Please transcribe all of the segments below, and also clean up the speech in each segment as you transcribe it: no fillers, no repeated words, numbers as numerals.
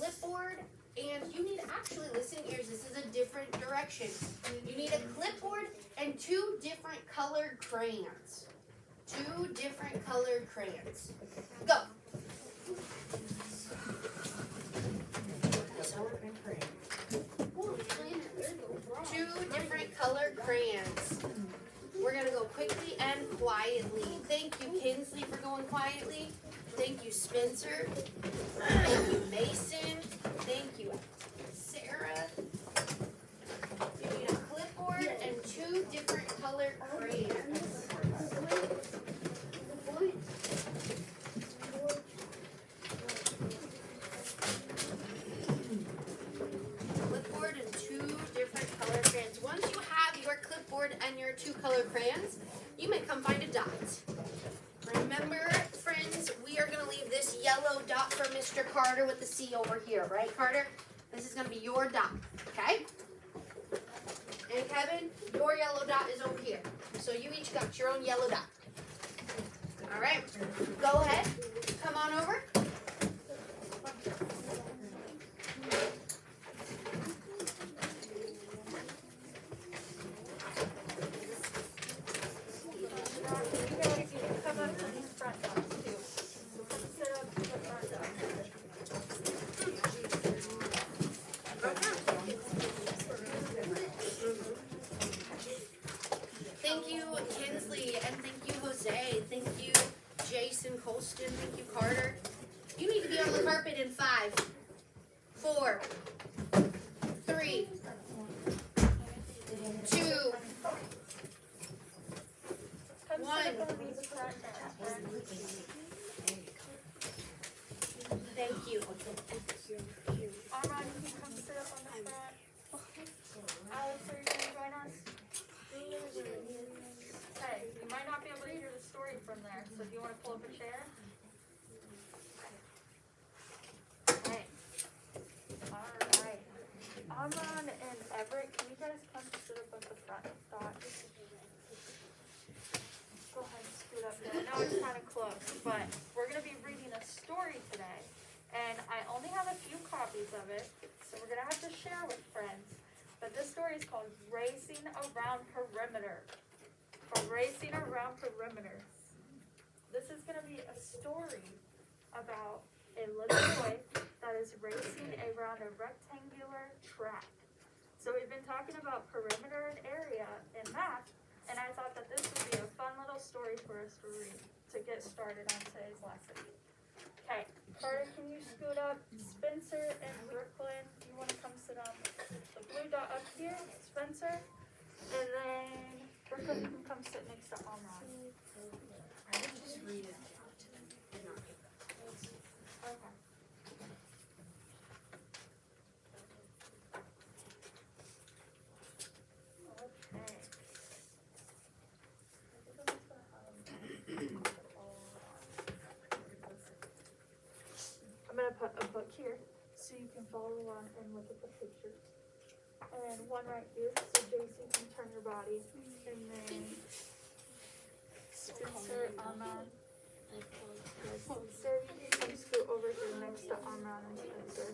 clipboard, and you need, actually, listen ears, this is a different direction. You need a clipboard and 2 different colored crayons. 2 different colored crayons. Go. Two different colored crayons. We're gonna go quickly and quietly. Thank you, Kinsley, for going quietly. Thank you, Spencer. Thank you, Mason. Thank you, Sarah. You need a clipboard and 2 different colored crayons. Clipboard and 2 different colored crayons. Once you have your clipboard and your 2 colored crayons, you may come find a dot. Remember, friends, we are going to leave this yellow dot for Mr. Carter with the C over here, right, Carter? This is going to be your dot, okay? And Kevin, your yellow dot is over here. So you each got your own yellow dot. All right, go ahead. Come on over. Thank you, Kinsley, and thank you, Jose. Thank you, Jason Colston. Thank you, Carter. You need to be on the carpet in 5, 4, 3, 2, 1. Thank you. Armand, you can come sit up on the front. Alex, are you going to join us? Hey, you might not be able to hear the story from there, so if you want to pull up a chair. Hey. Alright. Armand and Everett, can you guys come sit up at the front dot? Go ahead and scoot up there. I know it's kind of close, but we're going to be reading a story today. And I only have a few copies of it, so we're going to have to share with friends. But this story is called Racing Around Perimeter. Or Racing Around Perimeter. This is going to be a story about a little boy that is racing around a rectangular track. So we've been talking about perimeter and area in math, and I thought that this would be a fun little story for us to read to get started on today's lesson. Okay, Carter, can you scoot up? Spencer and Brooklyn, you want to come sit on the blue dot up here? Spencer? And then Brooklyn, you can come sit next to Amron. Just read it. Okay. I'm going to put a book here so you can follow along and look at the pictures. And one right here so Jason can turn your body. And then Spencer, Amron. Spencer, you can come scoot over here next to Amron and Spencer.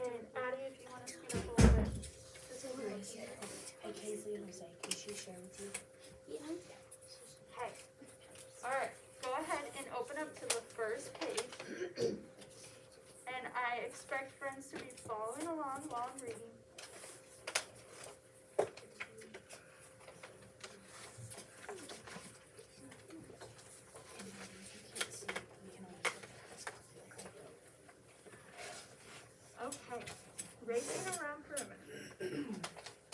And Addie, if you want to scoot up a little bit. Hey, Kaisley and Jose, can she share with you? Okay. Alright, go ahead and open up to the first page. And I expect friends to be following along while I'm reading. Okay, racing around perimeter.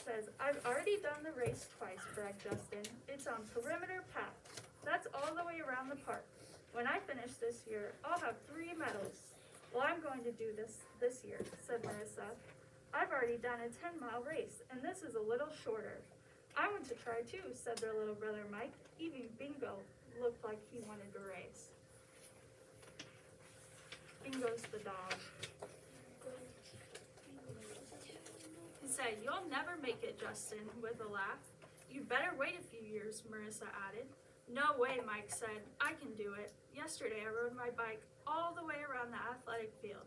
Says, I've already done the race twice, bragged Justin. It's on perimeter path. That's all the way around the park. When I finish this year, I'll have 3 medals. Well, I'm going to do this year, said Marissa. I've already done a 10-mile race, and this is a little shorter. I want to try too, said their little brother Mike. Even Bingo looked like he wanted to race. Bingo's the dog. He said, you'll never make it, Justin, with a laugh. You'd better wait a few years, Marissa added. No way, Mike said. I can do it. Yesterday I rode my bike all the way around the athletic field.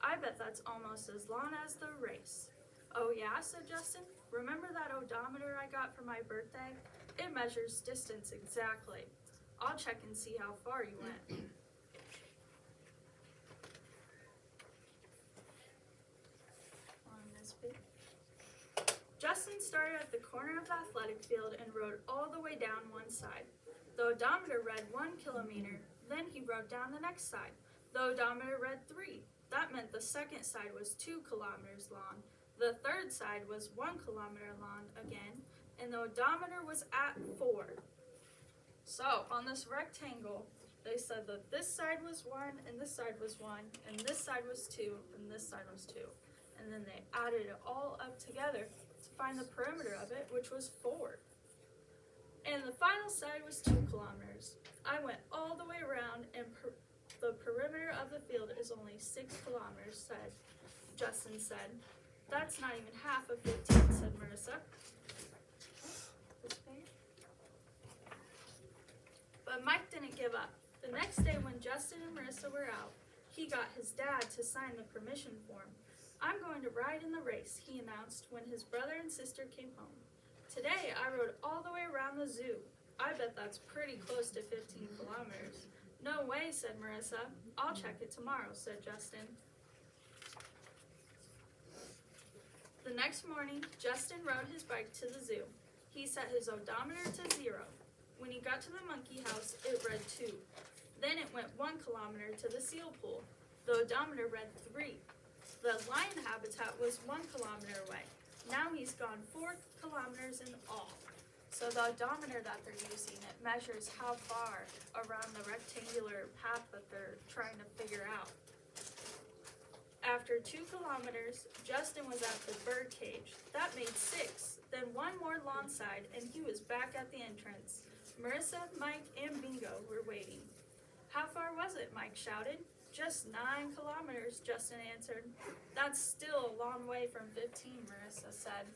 I bet that's almost as long as the race. Oh yeah, said Justin. Remember that odometer I got for my birthday? It measures distance exactly. I'll check and see how far you went. On this bit. Justin started at the corner of the athletic field and rode all the way down one side. The odometer read 1 kilometer. Then he rode down the next side. The odometer read 3. That meant the second side was 2 kilometers long. The third side was 1 kilometer long again, and the odometer was at 4. So, on this rectangle, they said that this side was 1, and this side was 1, and this side was 2, and this side was 2. And then they added it all up together to find the perimeter of it, which was 4. And the final side was 2 kilometers. I went all the way around, and the perimeter of the field is only 6 kilometers, said Justin said. That's not even half of 15, said Marissa. But Mike didn't give up. The next day when Justin and Marissa were out, he got his dad to sign the permission form. I'm going to ride in the race, he announced when his brother and sister came home. Today I rode all the way around the zoo. I bet that's pretty close to 15 kilometers. No way, said Marissa. I'll check it tomorrow, said Justin. The next morning, Justin rode his bike to the zoo. He set his odometer to 0. When he got to the monkey house, it read 2. Then it went 1 kilometer to the seal pool. The odometer read 3. The lion habitat was 1 kilometer away. Now he's gone 4 kilometers in all. So the odometer that they're using, it measures how far around the rectangular path that they're trying to figure out. After 2 kilometers, Justin was at the bird cage. That made 6. Then 1 more lawn side, and he was back at the entrance. Marissa, Mike, and Bingo were waiting. How far was it? Mike shouted. Just 9 kilometers, Justin answered. That's still a long way from 15, Marissa said.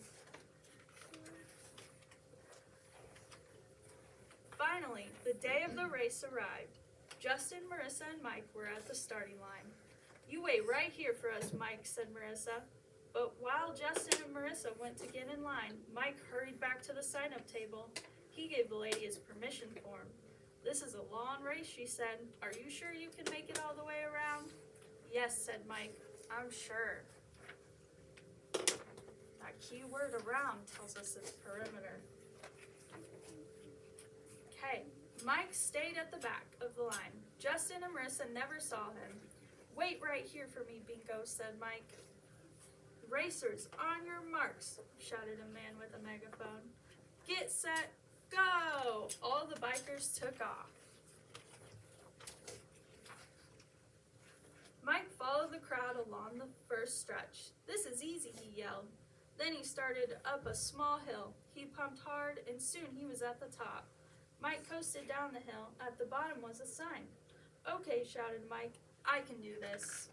Finally, the day of the race arrived. Justin, Marissa, and Mike were at the starting line. You wait right here for us, Mike, said Marissa. But while Justin and Marissa went to get in line, Mike hurried back to the sign-up table. He gave the lady his permission form. This is a long race, she said. Are you sure you can make it all the way around? Yes, said Mike. I'm sure. That key word around tells us it's perimeter. Okay, Mike stayed at the back of the line. Justin and Marissa never saw him. Wait right here for me, Bingo, said Mike. Racers, on your marks, shouted a man with a megaphone. Get set, go! All the bikers took off. Mike followed the crowd along the first stretch. This is easy, he yelled. Then he started up a small hill. He pumped hard, and soon he was at the top. Mike coasted down the hill. At the bottom was a sign. Okay, shouted Mike, I can do this.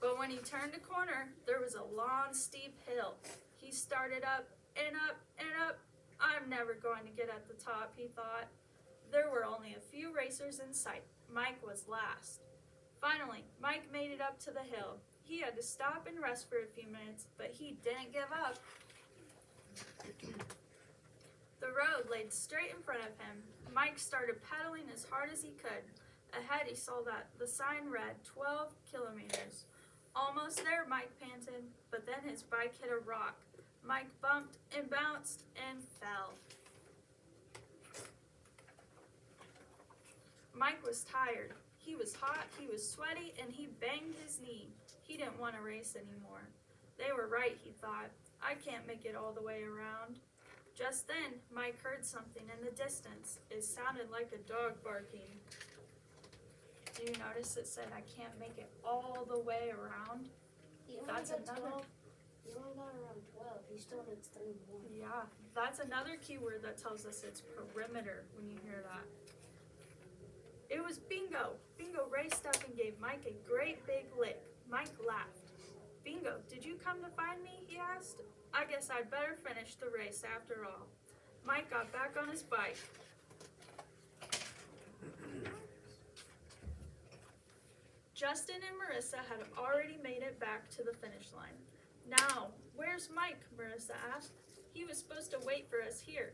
But when he turned a corner, there was a long, steep hill. He started up and up and up. I'm never going to get at the top, he thought. There were only a few racers in sight. Mike was last. Finally, Mike made it up to the hill. He had to stop and rest for a few minutes, but he didn't give up. The road laid straight in front of him. Mike started pedaling as hard as he could. Ahead, he saw that the sign read 12 kilometers. Almost there, Mike panted, but then his bike hit a rock. Mike bumped and bounced and fell. Mike was tired. He was hot, he was sweaty, and he banged his knee. He didn't want to race anymore. They were right, he thought. I can't make it all the way around. Just then, Mike heard something in the distance. It sounded like a dog barking. Do you notice it said, I can't make it all the way around? That's another. You only got around 12. He still needs 3 more. Yeah, that's another keyword that tells us it's perimeter when you hear that. It was Bingo. Bingo raced up and gave Mike a great big lick. Mike laughed. Bingo, did you come to find me? He asked. I guess I'd better finish the race after all. Mike got back on his bike. Justin and Marissa had already made it back to the finish line. Now, where's Mike? Marissa asked. He was supposed to wait for us here.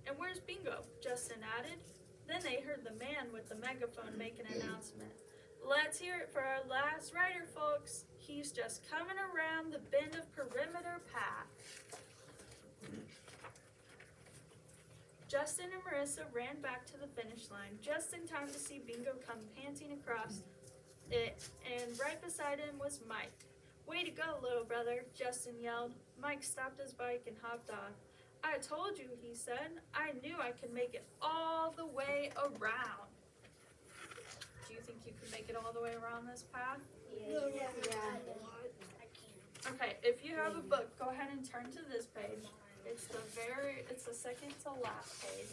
And where's Bingo? Justin added. Then they heard the man with the megaphone make an announcement. Let's hear it for our last rider, folks. He's just coming around the bend of Perimeter Path. Justin and Marissa ran back to the finish line just in time to see Bingo come panting across it, and right beside him was Mike. Way to go, little brother, Justin yelled. Mike stopped his bike and hopped off. I told you, he said. I knew I could make it all the way around. Do you think you could make it all the way around this path? Yeah. Okay, if you have a book, go ahead and turn to this page. It's the second to last page.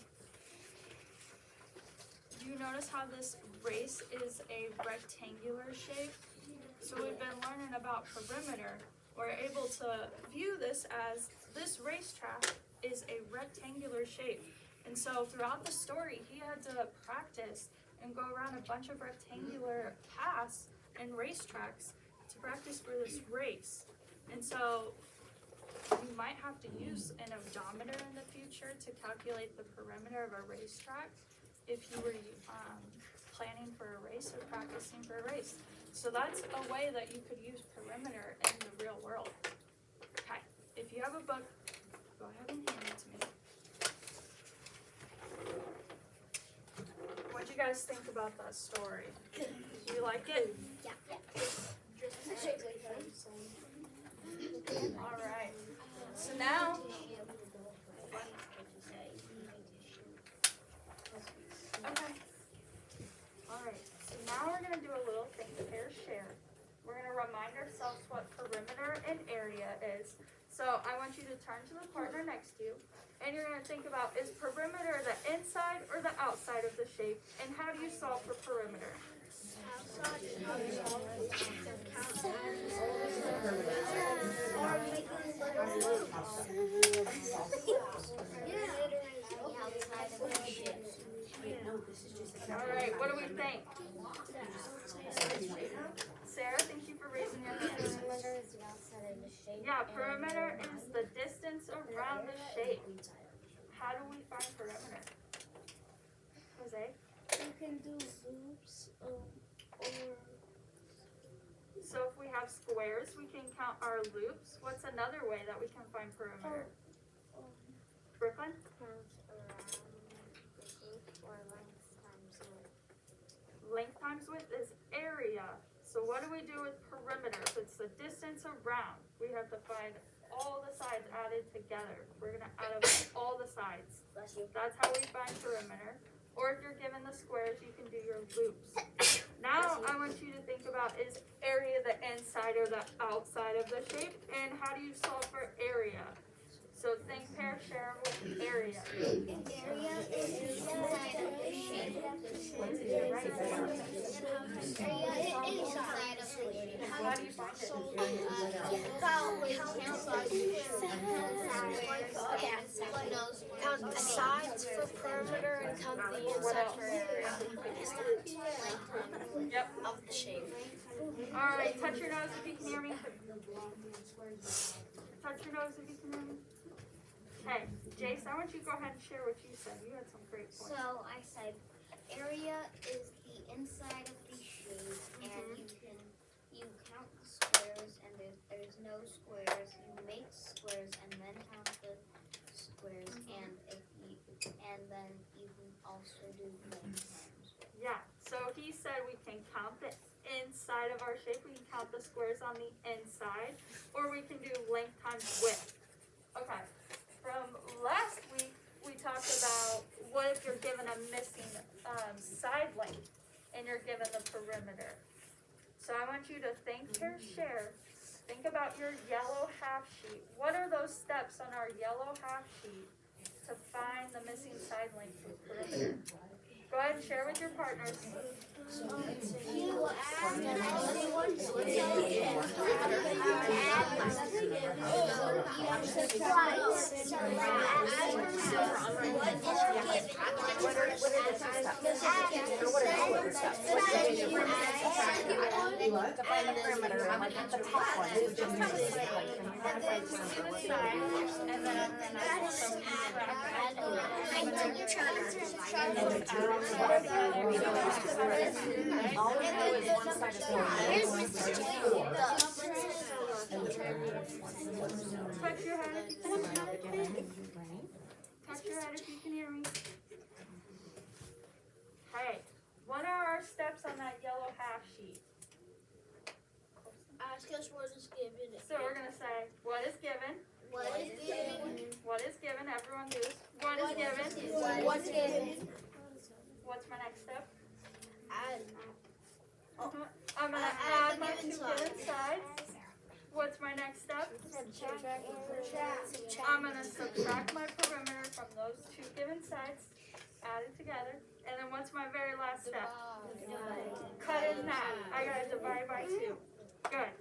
Do you notice how this race is a rectangular shape? So we've been learning about perimeter. We're able to view this as this racetrack is a rectangular shape. And so throughout the story, he had to practice and go around a bunch of rectangular paths and racetracks to practice for this race. And so you might have to use an odometer in the future to calculate the perimeter of a racetrack if you were planning for a race or practicing for a race. So that's a way that you could use perimeter in the real world. Okay, if you have a book, go ahead and hand it to me. What'd you guys think about that story? Did you like it? Yeah. All right. So now, okay. All right. So now we're gonna do a little think, pair, share. We're gonna remind ourselves what perimeter and area is. So I want you to turn to the partner next to you, and you're gonna think about, is perimeter the inside or the outside of the shape, and how do you solve for perimeter? All right, what do we think? Sarah, thank you for raising your hand. Yeah, perimeter is the distance around the shape. How do we find perimeter? Jose? You can do loops or So if we have squares, we can count our loops. What's another way that we can find perimeter? Brooklyn? Length times width is area. So what do we do with perimeter? If it's the distance around, we have to find all the sides added together. We're gonna add up all the sides. That's how we find perimeter. Or if you're given the squares, you can do your loops. Now I want you to think about, is area the inside or the outside of the shape? And how do you solve for area? So think, pair, share with area. area is inside of the shape. What did you write? Area is inside of the shape. How do you find it? Count the sides for perimeter and count the inside for area. Yep. Of the shape. Alright, touch your nose if you can hear me. Touch your nose if you can hear me. Okay, Jace, I want you to go ahead and share what you said. You had some great points. So I said area is the inside of the shape, and you count the squares, and there's no squares. You make squares and then count the squares, and then you can also do length times. Yeah, so he said we can count the inside of our shape. We can count the squares on the inside, or we can do length times width. Okay. From last week, we talked about what if you're given a missing side length and you're given the perimeter. So I want you to think, pair, share. Think about your yellow half sheet. What are those steps on our yellow half sheet to find the missing side length with perimeter? Go ahead and share with your partners. You add You what? Define the perimeter. I'm looking at the top one. It's just kind of like. And then do the sides, and then All we know is one side is four. Here's Mrs. J. touch your head if you can hear me. Touch your head if you can hear me. Hey, what are our steps on that yellow half sheet? Ask us what is given. So we're gonna say, what is given? What is given? What is given? Everyone does. What is given? What's given? What's my next step? Add. I'm gonna add my two given sides. What's my next step? I'm gonna subtract my perimeter from those two given sides, add it together, and then what's my very last step? Cut it in half. I gotta divide by 2. Good.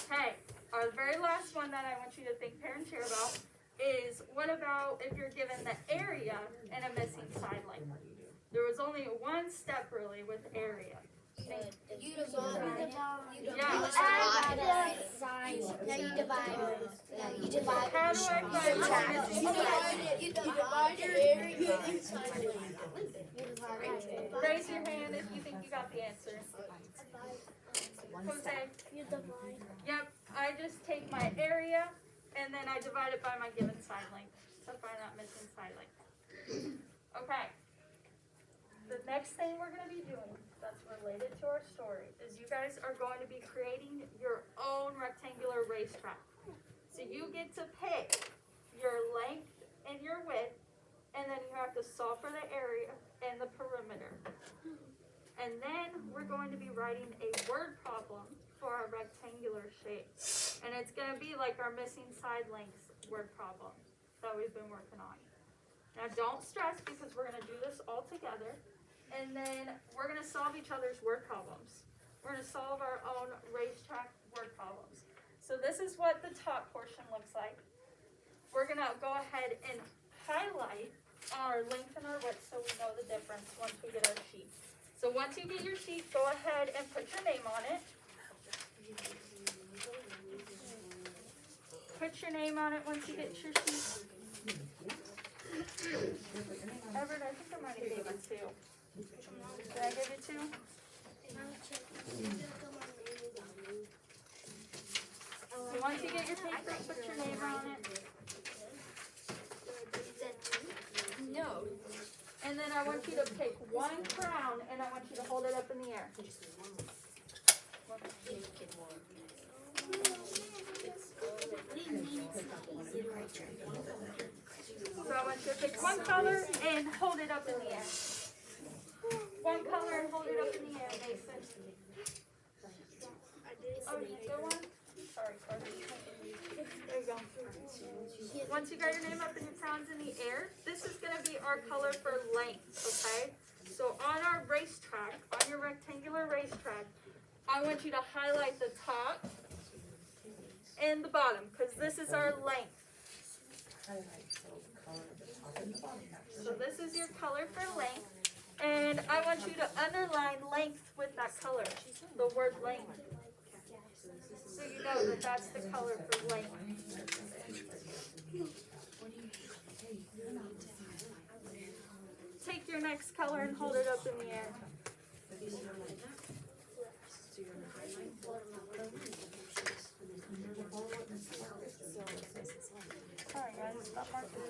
Hey, our very last one that I want you to think, parent, share about is what about if you're given the area and a missing side length? There was only one step really with area. You divide. Yeah. Now you divide. You divide. How do I find the missing side? You divide your area. Raise your hand if you think you got the answer. Jose. You divide. Yep, I just take my area and then I divide it by my given side length to find that missing side length. Okay. The next thing we're going to be doing that's related to our story is you guys are going to be creating your own rectangular racetrack. So you get to pick your length and your width, and then you have to solve for the area and the perimeter. And then we're going to be writing a word problem for our rectangular shape. And it's going to be like our missing side lengths word problem that we've been working on. Now don't stress because we're going to do this all together. And then we're going to solve each other's word problems. We're going to solve our own racetrack word problems. So this is what the top portion looks like. We're going to go ahead and highlight our length and our width so we know the difference once we get our sheet. So once you get your sheet, go ahead and put your name on it. Put your name on it once you get your sheet. Everett, I think I might have gave it 2. Did I give it 2? So once you get your paper, put your name on it. No. And then I want you to pick one crown and I want you to hold it up in the air. So I want you to pick one color and hold it up in the air. One color and hold it up in the air, Mason. Oh, you did one? Sorry, Carly. There you go. Once you got your name up and your crown's in the air, this is going to be our color for length, okay? So on our racetrack, on your rectangular racetrack, I want you to highlight the top and the bottom, because this is our length. So this is your color for length, and I want you to underline length with that color, the word length. So you know that that's the color for length. Take your next color and hold it up in the air. Sorry guys, stop marking.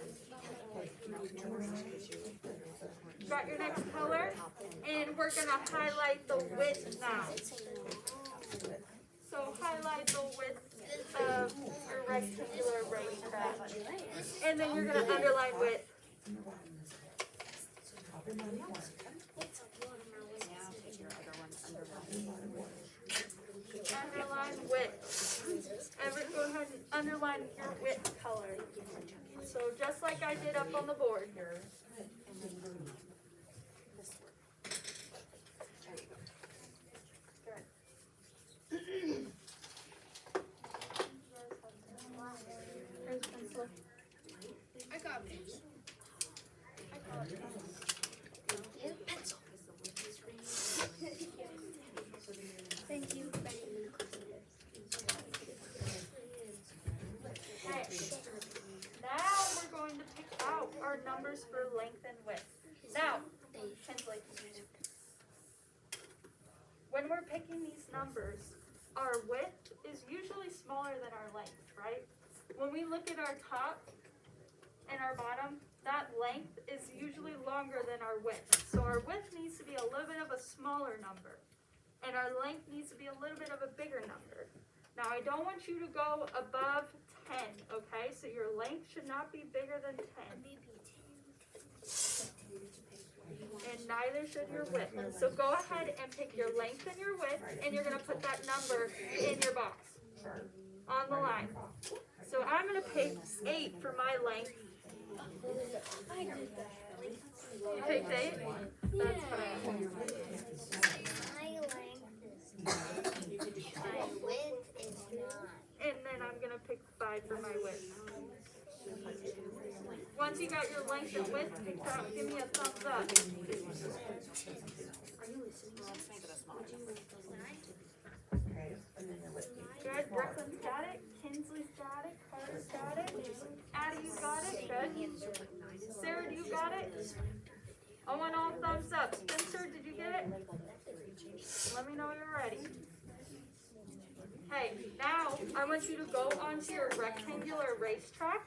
Got your next color, and we're gonna highlight the width now. So highlight the width of your rectangular racetrack, and then you're gonna underline width. Underline width. Everett, go ahead and underline your width color. So just like I did up on the board. Here's a pencil. I got a pencil. Pencil. Thank you. Okay. Now we're going to pick out our numbers for length and width. Now, Kinsley, when we're picking these numbers, our width is usually smaller than our length, right? When we look at our top and our bottom, that length is usually longer than our width. So our width needs to be a little bit of a smaller number, and our length needs to be a little bit of a bigger number. Now, I don't want you to go above 10, okay? So your length should not be bigger than 10. And neither should your width. So go ahead and pick your length and your width, and you're going to put that number in your box on the line. So I'm going to pick 8 for my length. You picked 8? That's fine. My length is 10. My width is 9. And then I'm going to pick 5 for my width. Once you got your length and width picked out, give me a thumbs up. Good, Brooklyn's got it, Kinsley's got it, Carter's got it, Addie, you got it, good. Sarah, do you got it? I want all thumbs up. Spencer, did you get it? Let me know when you're ready. Hey, now I want you to go onto your rectangular racetrack,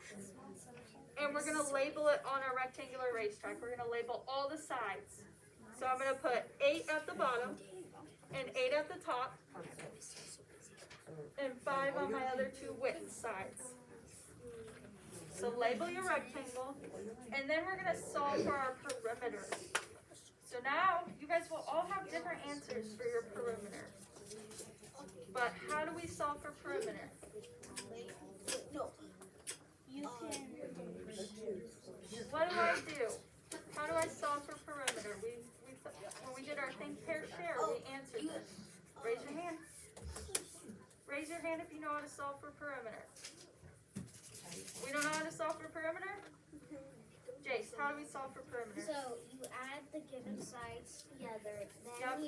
and we're going to label it on our rectangular racetrack. We're going to label all the sides. So I'm going to put 8 at the bottom, and 8 at the top, and 5 on my other 2 width sides. So label your rectangle, and then we're going to solve for our perimeter. So now, you guys will all have different answers for your perimeter. But how do we solve for perimeter? What do I do? How do I solve for perimeter? When we did our think, pair, share, we answered this. Raise your hand. Raise your hand if you know how to solve for perimeter. We don't know how to solve for perimeter? Jace, how do we solve for perimeter? So you add the given sides together, Yep.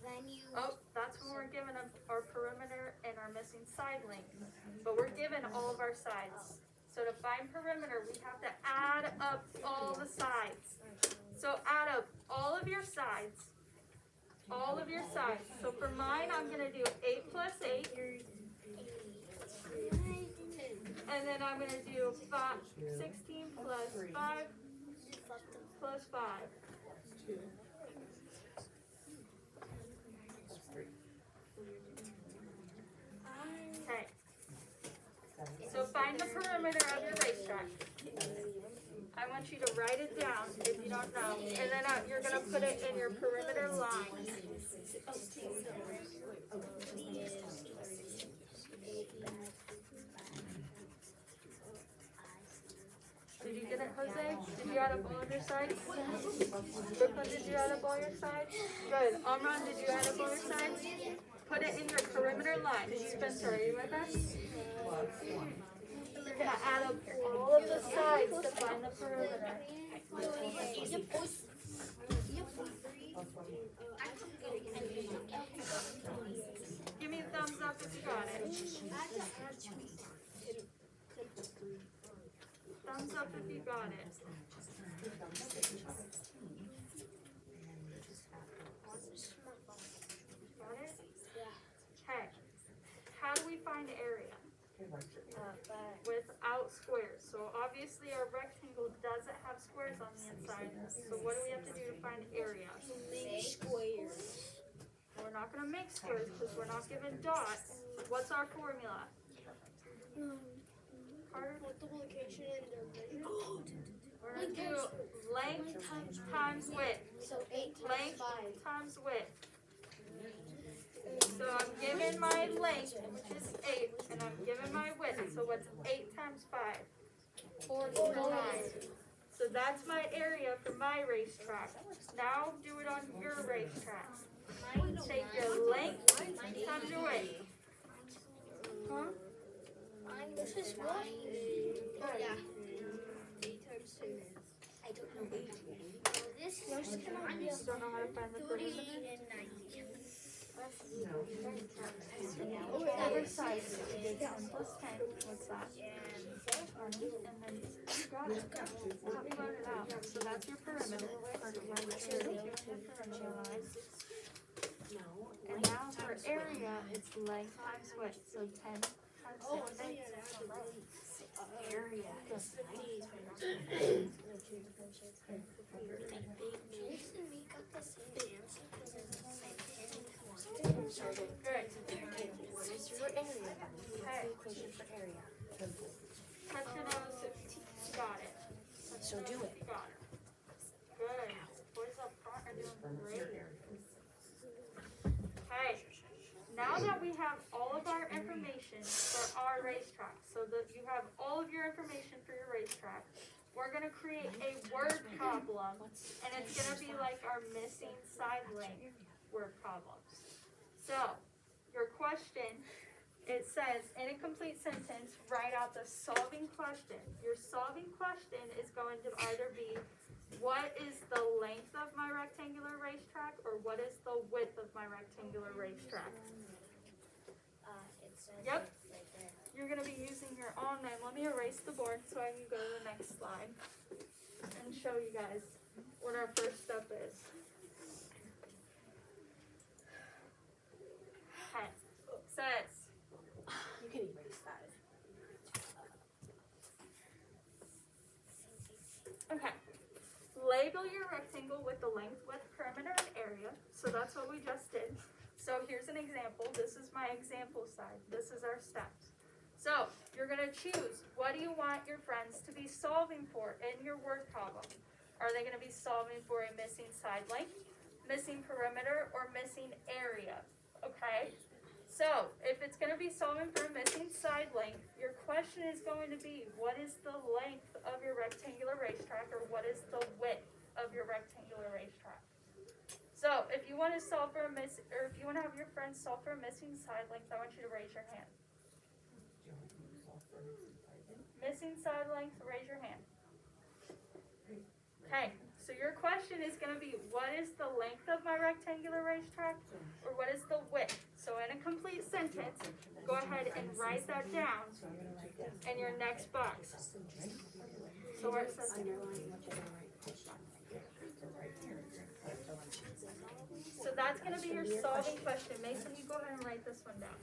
then you Oh, that's when we're given our perimeter and our missing side length. But we're given all of our sides. So to find perimeter, we have to add up all the sides. So add up all of your sides. All of your sides. So for mine, I'm going to do 8 plus 8. And then I'm going to do 16 plus 5 plus 5. Okay. So find the perimeter of your racetrack. I want you to write it down if you don't know. And then you're going to put it in your perimeter line. Did you get it, Jose? Did you add up all of your sides? Brooklyn, did you add up all your sides? Good. Amran, did you add up all your sides? Put it in your perimeter line. Spencer, are you with us? You're going to add up all of the sides to find the perimeter. Give me a thumbs up if you got it. Thumbs up if you got it. Got it? Okay. How do we find area? Without squares. So obviously our rectangle doesn't have squares on the inside. So what do we have to do to find area? Make squares. We're not going to make squares because we're not given dots. What's our formula? Carter? Multiplication and division. We're going to do length times width. So 8 times Length 5. times width. So I'm given my length, which is 8, and I'm given my width. So what's 8 times 5? 49. So that's my area for my racetrack. Now do it on your racetrack. Take your length times your width. Huh? This is what? Good. Yeah. 8 times 2. I don't know. this You don't know how to find the 30 perimeter? and 90. I Other side, you did 10 plus 10, what's that? 20, and then you got it. Copy wrote it out, so that's your perimeter. And now for area, it's length times width, so 10 times 6. Area. Good. What is your area? Okay. Equation for area. Touch your nose. Got it. Touch So your do nose, it. Got it. Good. Boys up front are doing great. Okay. Now that we have all of our information for our racetrack, so that you have all of your information for your racetrack, we're gonna create a word problem, and it's gonna be like our missing side length word problems. So, your question, it says, in a complete sentence, write out the solving question. Your solving question is going to either be, what is the length of my rectangular racetrack, or what is the width of my rectangular racetrack? It says Yep. it right there. You're gonna be using your own name. Let me erase the board so I can go to the next slide and show you guys what our first step is. Okay, says, You can erase that. okay, label your rectangle with the length, width, perimeter, and area. So that's what we just did. So here's an example. This is my example side. This is our steps. So you're gonna choose, what do you want your friends to be solving for in your word problem? Are they gonna be solving for a missing side length, missing perimeter, or missing area? Okay? So if it's gonna be solving for a missing side length, your question is going to be, what is the length of your rectangular racetrack, or what is the width of your rectangular racetrack? So if you want to solve for a if you want to have your friends solve for a missing side length, I want you to raise your hand. Missing side length, raise your hand. Okay, so your question is going to be, what is the length of my rectangular racetrack, or what is the width? So in a complete sentence, go ahead and write that down in your next box. So where it says, so that's going to be your solving question. Mason, you go ahead and write this one down.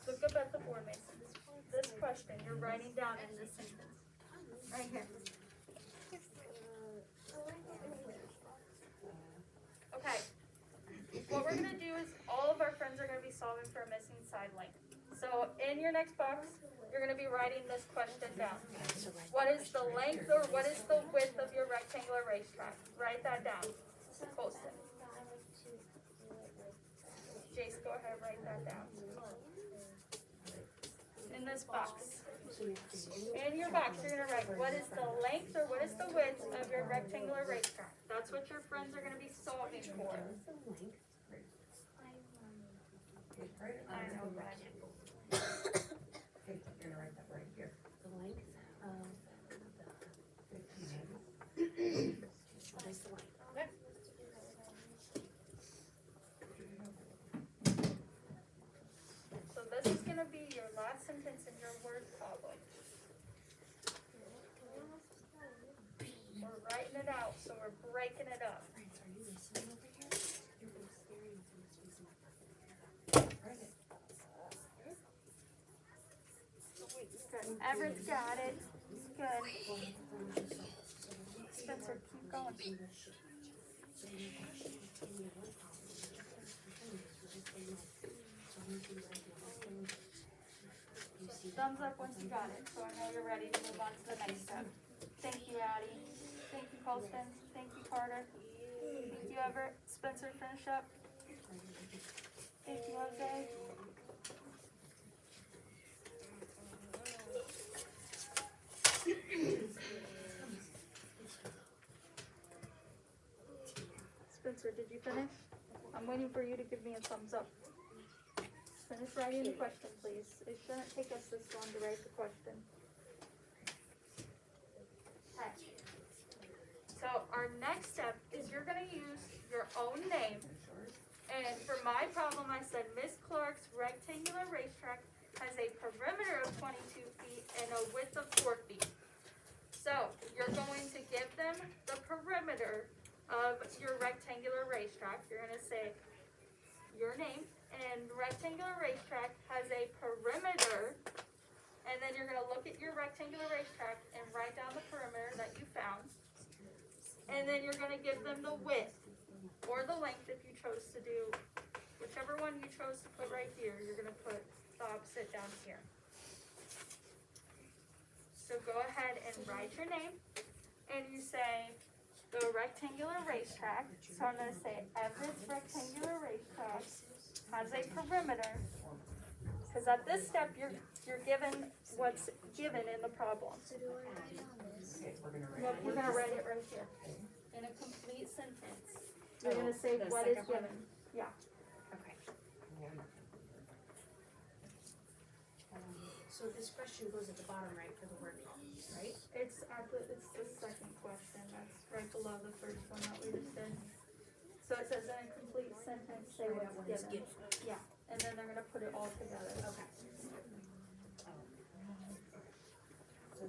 Look up at the board, Mason. This question you're writing down in this sentence. Right here. Okay. What we're going to do is all of our friends are going to be solving for a missing side length. So in your next box, you're going to be writing this question down. What is the length, or what is the width of your rectangular racetrack? Write that down. Post it. Jace, go ahead and write that down. In this box. In your box, you're going to write, what is the length, or what is the width of your rectangular racetrack? That's what your friends are going to be solving for. I know, Brad. Okay, you're gonna write that right here. The length of what is the length? So this is going to be your last sentence in your word problem. We're writing it out, so we're breaking it up. France, are you listening over here? You're both staring at someone's facing up. Write it. Good. Everett's got it. Good. Spencer, keep going. Thumbs up once you got it, so I know you're ready to move on to the next step. Thank you, Addie. Thank you, Colston. Thank you, Carter. Thank you, Everett. Spencer, finish up. Thank you, Jose. Spencer, did you finish? I'm waiting for you to give me a thumbs up. Finish writing the question, please. It shouldn't take us this long to write the question. Okay. So our next step is you're going to use your own name And for my problem, I said Miss Clark's rectangular racetrack has a perimeter of 22 feet and a width of 4 feet. So you're going to give them the perimeter of your rectangular racetrack. You're gonna say your name, and rectangular racetrack has a perimeter, and then you're gonna look at your rectangular racetrack and write down the perimeter that you found. And then you're gonna give them the width or the length if you chose to do, whichever one you chose to put right here, you're gonna put the opposite down here. So go ahead and write your name, and you say the rectangular racetrack. So I'm gonna say Everett's rectangular racetrack has a perimeter, because at this step you're given what's given in the problem. So do I write on this? Look, we're gonna write it right here in a complete sentence. You're gonna say the what is second one? given. Yeah. Okay. So this question goes at the bottom right for the word problems, right? It's the second question. That's right below the first one that we just did. So it says in a complete sentence, say Right, what's what is given. given. Yeah, and then they're gonna put it all together. Okay. So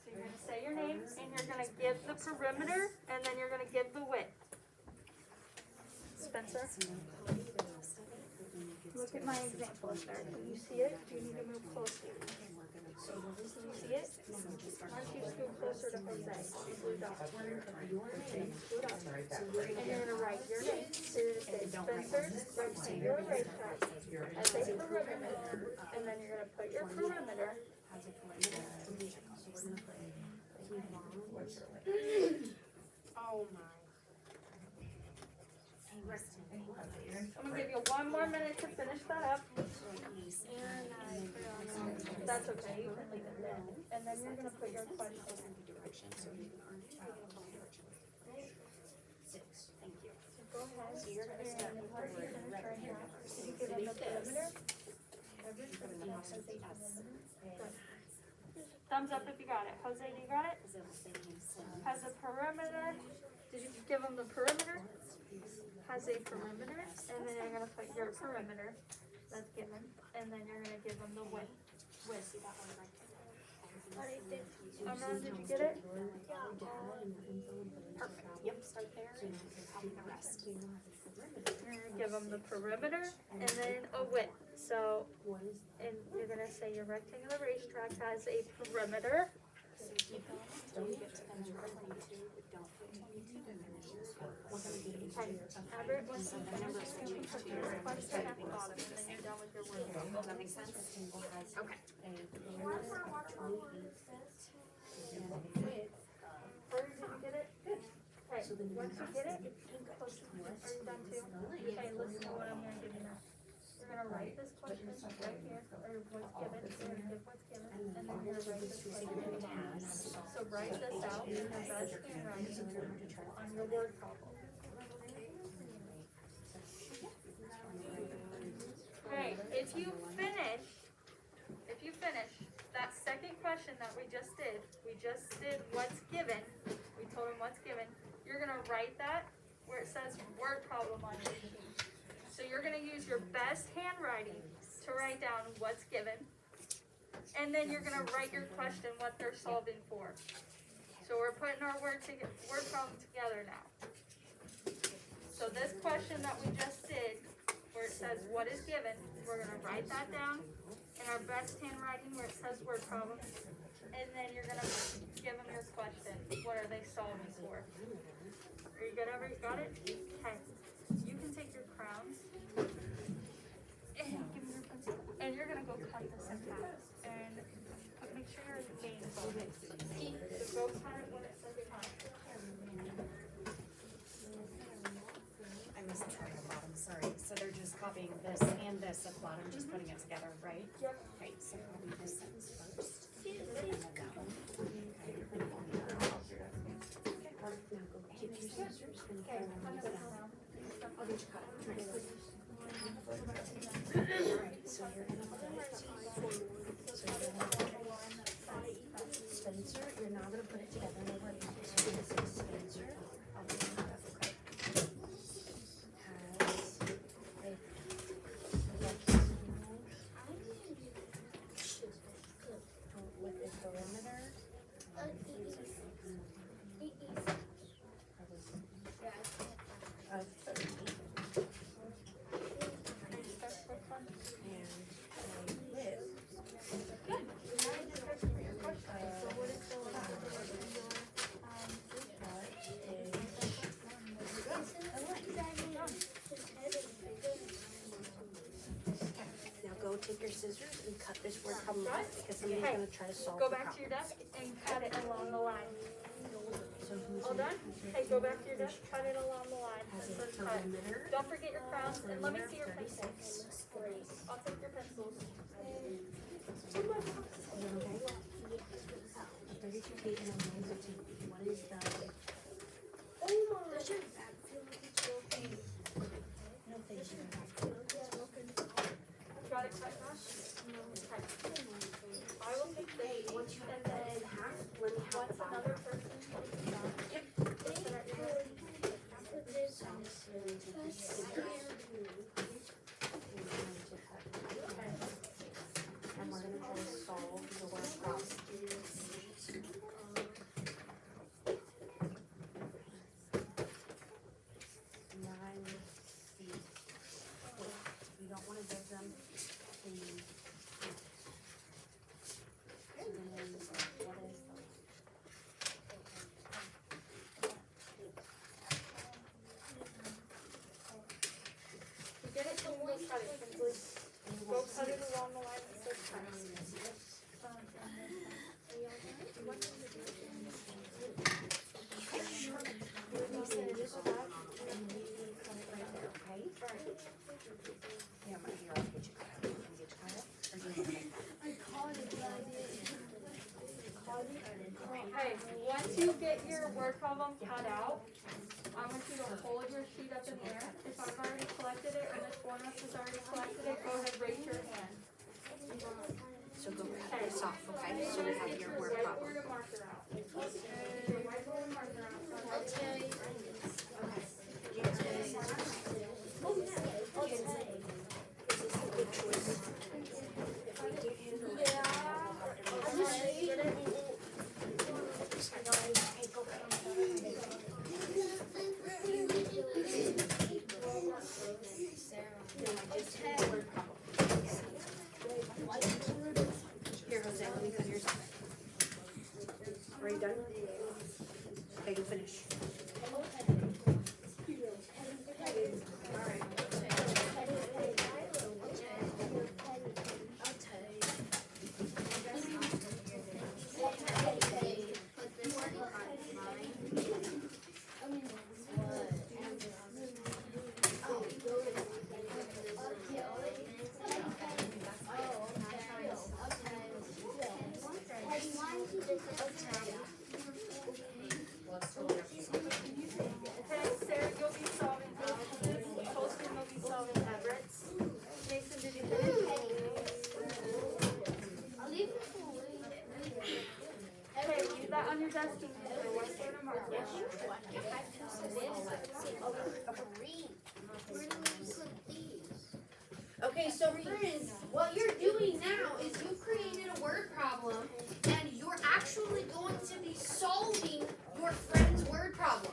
you're gonna say your name, and you're gonna give the perimeter, and then you're gonna give the width. Spencer? Look at my example up there. Can you see it? Do you need to move closer? Can you see it? Why don't you scoot closer to Jose? Blue dot. Scoot up. And you're gonna write your name. So you're gonna say Spencer's rectangular racetrack as a perimeter, and then you're gonna put your perimeter. Oh my. I'm gonna give you one more minute to finish that up. That's okay, you can leave it there. And then you're gonna put your question. Go ahead. So you're gonna start with the word rectangle. You give them the perimeter. Thumbs up if you got it. Jose, do you got it? Has a perimeter. Did you give them the perimeter? Has a perimeter, and then you're gonna put your perimeter, that's given, and then you're gonna give them the width. Amran, did you get it? Perfect. Yep, start there and copy the rest. You're gonna give them the perimeter, and then a width, so, and you're gonna say your rectangular racetrack has a perimeter. Don't get to the number 22, but don't put 22 in there. Okay, Everett, once you finish, you can put your question at the bottom, and then you're done with your word. Does that make sense? Okay. Bird, did you get it? Okay, once you get it, are you done too? Okay, listen to what I'm gonna give you now. You're gonna write this question right here, or what's given, you're gonna give what's given, and then you're gonna write this question. So write this out in your best handwriting on your word problem. Okay, if you finish that second question that we just did what's given, we told them what's given, you're gonna write that where it says word problem on your sheet. So you're gonna use your best handwriting to write down what's given, and then you're gonna write your question, what they're solving for. So we're putting our word problem together now. So this question that we just did, where it says what is given, we're gonna write that down in our best handwriting where it says word problem, and then you're gonna give them your question. What are they solving for? Are you good over? You got it? Okay. You can take your crowns and give me your pencil, and you're gonna go cut this in half, and make sure your name is on it. So go cut it when it says cut. I missed the part at the bottom, sorry. So they're just copying this and this at the bottom, just putting it together, right? Yep. Okay, so copy this sentence first. I'll get you cut. Alright, so you're gonna put Spencer, you're now gonna put it together in the word. So this is Spencer. take your scissors and cut this word problem off because somebody's Hey, gonna try to solve Go the back to your problem. desk and cut it along the line. So who's All in done? Hey, go back to your desk, cut it along the line. has And a first cut. perimeter? Don't forget your crowns, and let me see your 36. pencils. I'll take your pencils. Is that okay? A 32 feet and a 915. What is the? Does your back feel like it's broken? No, thank you. Got it cut, Josh? Okay. I will take this, Once you and have that then in half, let me have once the bottom. another person takes it down. Yep. Put it at your desk. Put this So, on. we're going to take these scissors. And we're going to cut. And we're gonna try to solve the word problem. 9 feet. We don't wanna give them the. So then, what is the? You get it, then we'll cut it, simply. Go cut it along the line that says cut. Okay? Yeah, I'm gonna here, I'll get you cut out. Can I get you cut out? Or do you want me? Okay, once you get your word problem cut out, I want you to hold your sheet up in the air. If I've already collected it or Ms. Warner has already collected it, go ahead, raise your hand. So go cut this off, okay? So we have your word problem. Whiteboard and marker out. Your whiteboard and marker out. Okay. Here, Jose, let me cut yours off. Are you done? Okay, you finish. Okay, Sarah, you'll be solving averages. Colston will be solving Everett's. Mason, did you finish? Okay, leave that on your desk and use your whiteboard and marker. Okay, so friends, what you're doing now is you created a word problem and you're actually going to be solving your friend's word problem.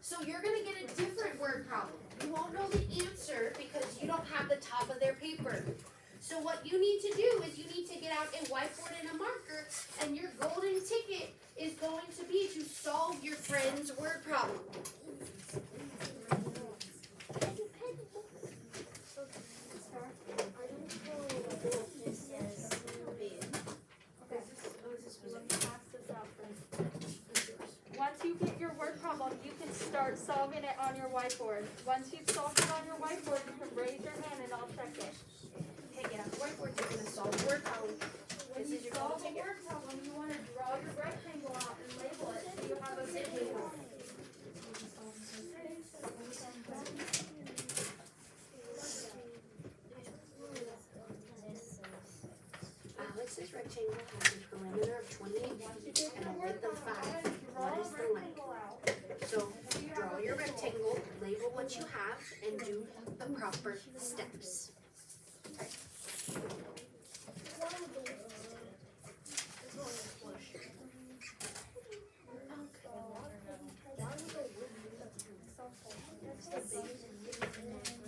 So you're gonna get a different word problem. You won't know the answer because you don't have the top of their paper. So what you need to do is you need to get out a whiteboard and a marker, and your golden ticket is going to be to solve your friend's word problem. Once you get your word problem, you can start solving it on your whiteboard. Once you've solved it on your whiteboard, you can raise your hand and I'll check it. Okay, get out the whiteboard, you're gonna solve the word problem. When This you is your solve golden a ticket. word problem, you want to draw your rectangle out and label it so you have a visual. Alex's rectangle has a perimeter of 28 feet and a width of 5. What is the length? So draw your rectangle, label what you have, and do the proper steps.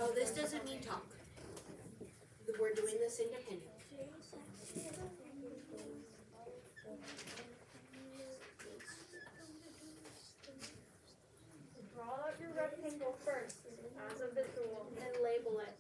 Oh, this doesn't need talk. We're doing this independent. Draw out your rectangle first as a visual and label it.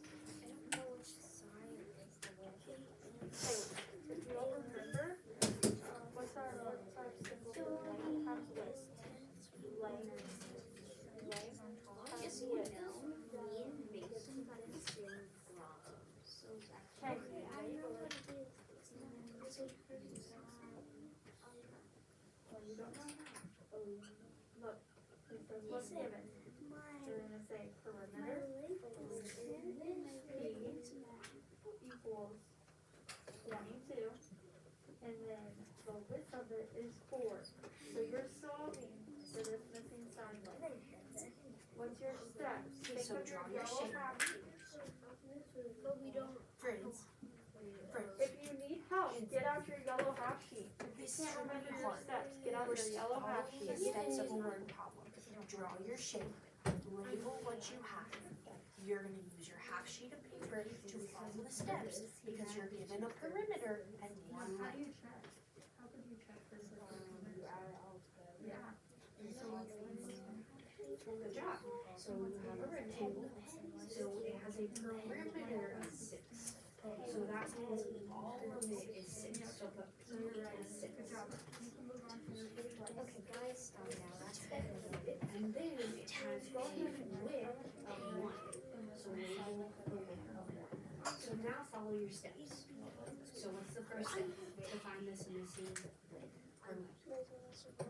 So what's given? We're gonna say perimeter P equals 22, and then the width of it is 4. So you're solving for this missing side line. What's your steps? Think So of your draw your yellow shape. half sheet. Friends, If you need help, get out your yellow half sheet. If you this is can't remember really your hard. steps, get out We're your yellow half following the sheet. steps of a word problem. Draw your shape, label what you have. You're gonna use your half sheet of paper to follow the steps because you're given a perimeter and one How do length. you check? How could you check this? Yeah. Good job. So you have a rectangle, so it has a perimeter of 6. So that means all of it is 6, so the P equals 6. Okay, guys, now that's And then it has a width of 1. So label the width. So now follow your steps. So what's the first step to find this missing width?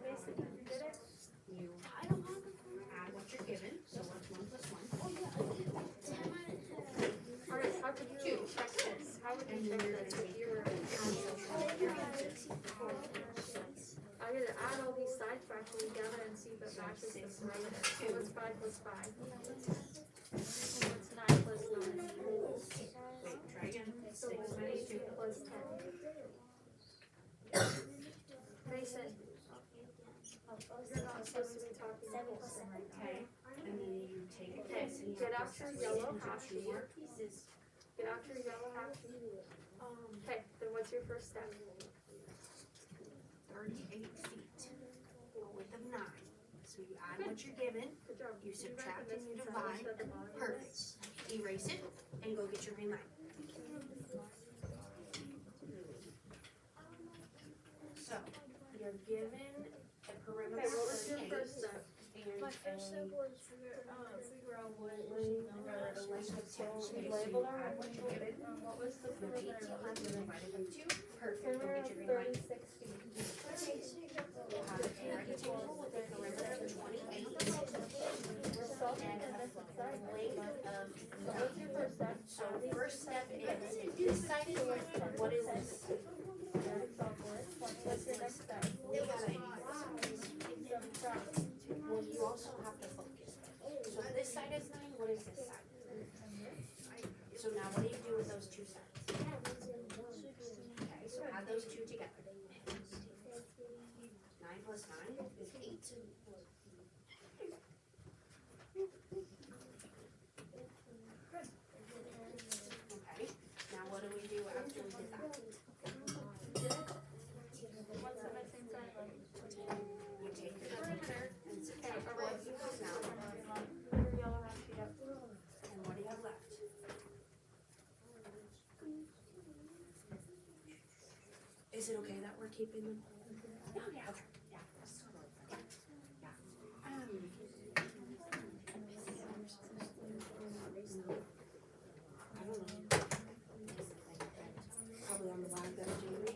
Basically, you did it. You add what you're given, so what's 1 plus 1? Alright, how could you check this? How would And you then check you're this? gonna If you were, I gotta add all these sides factors together and see if it matches the perimeter. So what's 5 plus 5? What's 9 plus 9? Wait, try again. So 6 what's minus 2. 18 plus 10? Mason, you're not supposed to be talking to Colson right now. Okay, and then you take Okay, this and you get have out to your split it yellow into half 2 sheet. more pieces. Get out your yellow half sheet. Okay, then what's your first step? 38 feet, a width of 9. So you add what you're given, Good job. you subtract and you Missing divide. side at the bottom. Perfect. Erase it and go get your green line. So you're given a perimeter Okay, what was your of 8 first step? and My first step was figure out what a length of 10. So Okay, you so label you our add what you're given. what was the Repeat perimeter? till 11 divided by 2. Perfect. Go Perimeter get of your green line. 36 feet. You have a rectangle with a perimeter of 28. We're solving for missing side. Length of So what's your first step? So first step is, this side is length, what is this? What's your next step? We gotta, Subtract. well, you also have to focus. So this side is 9, what is this side? So now what do you do with those two sides? Okay, so add those two together. 9 plus 9 is 8. Okay, now what do we do after we did that? What's the missing side line? You take the perimeter and subtract what you have now, Put your yellow half sheet up. and what do you have left? Is it okay that we're keeping them? Oh, yeah, okay, yeah, that's totally fine. Yeah. I don't know. Probably on the line that I'm doing.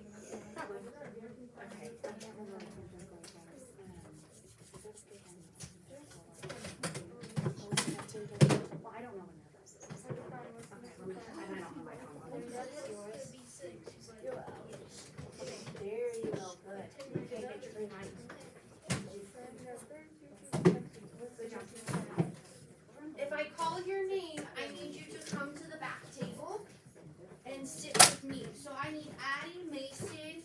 Probably. Okay. Well, I don't know when that is. Okay, let me, I don't know my phone. There you go, good. Okay, get your green light. Good job. If I call your name, I need you to come to the back table and sit with me. So I need Addie, Mason,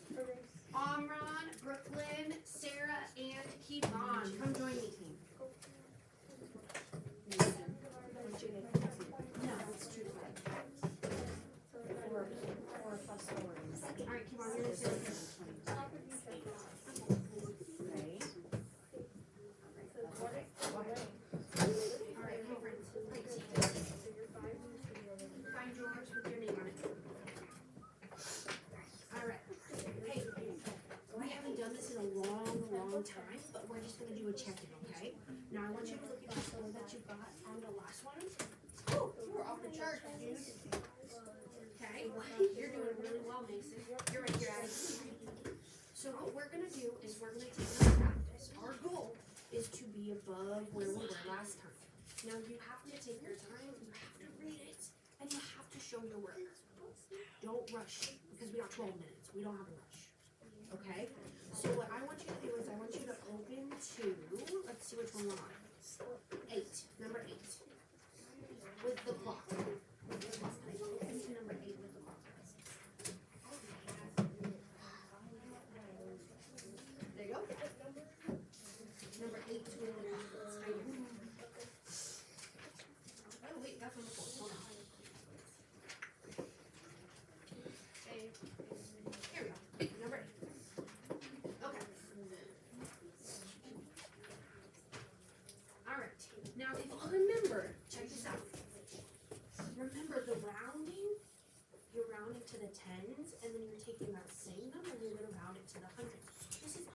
Omron, Brooklyn, Sarah, and Kevon. Come join me. No, it's 2 4 plus 4 is. All right, Kevon, you're gonna sit with me. Okay. All right, come over. Find yours with your name on it. All right. Hey, we haven't done this in a long time, but we're just gonna do a check-in, okay? Now I want you to look at the photo that you got on the last one. Oh, you were off the charts, dude. Okay, you're doing really well, Mason. You're right here, Addie. So what we're gonna do is we're gonna take this practice. Our goal is to be above where we were last time. Now you have to take your time, you have to read it, and you have to show your work. Don't rush, because we got 12 minutes, we don't have a rush, okay? So what I want you to do is I want you to open to, let's see which one we're on. 8, number 8. With the clock. With the clock. Open to number 8 with the clock. There you go. Number 8 with the clock. Right here. Oh wait, that's on the floor. Hold on. Okay. Here we go. Number 8. Okay. Alright. Now if you remember, check this out. Remember the rounding? You're rounding to the tens, and then you're taking that same number and you're gonna round it to the hundreds.